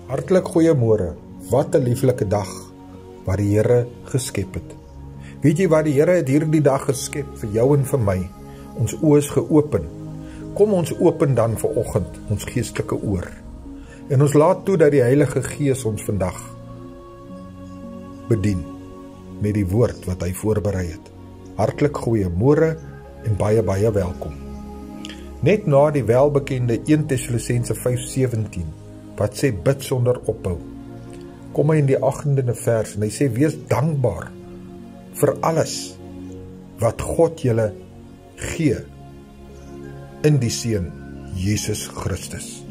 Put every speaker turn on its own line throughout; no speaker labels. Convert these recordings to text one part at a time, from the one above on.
Hartlik goeiemôre, wat 'n lieflike dag wat die Here geskep het. Weet jy wat, die Here het hierdie dag geskep vir jou en vir my. Ons oë is geopen. Kom ons open dan vanoggend ons geestelike oor. En ons laat toe dat die Heilige Gees ons vandag bedien met die woord wat hy voorberei het. Hartlik goeiemôre en baie welkom. Net na die welbekende 1 Tessalonisense 5:17 wat sê bid sonder ophou, kom hy in die 8de vers en hy sê wees dankbaar vir alles wat God julle gee in die Seun Jesus Christus.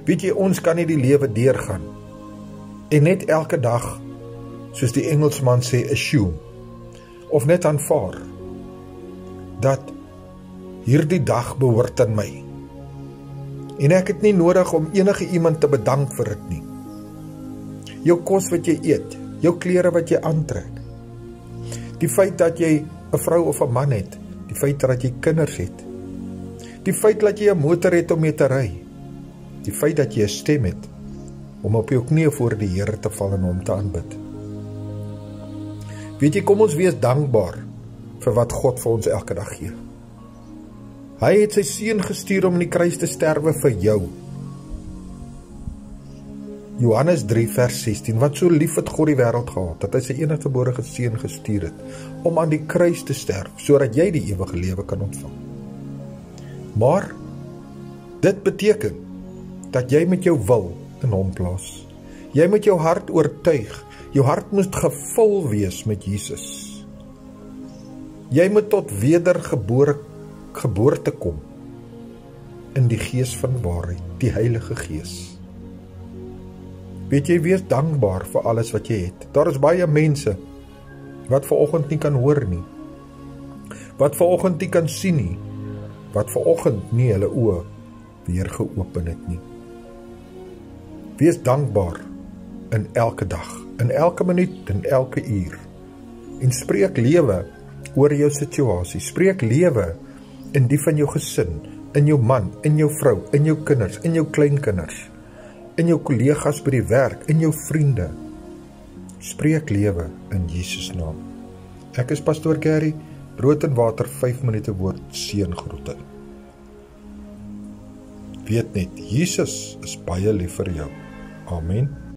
Weet jy, ons kan nie die lewe deurgaan en net elke dag, soos die Engelsman sê, assume, of net aanvaar dat hierdie dag behoort aan my. En ek het nie nodig om enige iemand te bedank vir dit nie. Jou kos wat jy eet, jou klere wat jy aantrek, die feit dat jy 'n vrou of 'n man het, die feit dat jy kinders het, die feit dat jy 'n motor het om mee te ry, die feit dat jy 'n stem het om op jou knieë voor die Here te val en hom te aanbid. Weet jy, kom ons wees dankbaar vir wat God vir ons elke dag gee. Hy het sy seun gestuur om in die kruis te sterwe vir jou. Johannes 3 vers 16, wat so lief het God die wêreld gehad, dat hy sy eniggebore seun gestuur het, om aan die kruis te sterf, sodat jy die ewige lewe kan ontvang. Maar, dit beteken, dat jy met jou wil in hom plaas. Jy moet jou hart oortuig, jou hart moet gevul wees met Jesus. Jy moet tot wedergeboorte kom, in die gees van waarheid, die Heilige Gees. Weet jy, wees dankbaar vir alles wat jy het. Daar is baie mense wat vanoggend nie kan hoor nie, wat vanoggend nie kan sien nie, wat vanoggend nie hulle oë weer geopen het nie. Wees dankbaar in elke dag, in elke minuut, in elke uur. En spreek lewe oor jou situasie. Spreek lewe in die van jou gesin, in jou man, in jou vrou, in jou kinders, in jou kleinkinders, in jou kollegas by die werk, in jou vriende. Spreek lewe in Jesus naam. Ek is Pastoor Gary, brood en water, 5 minute woord, seëngroete. Weet net, Jesus is baie lief vir jou. Amen.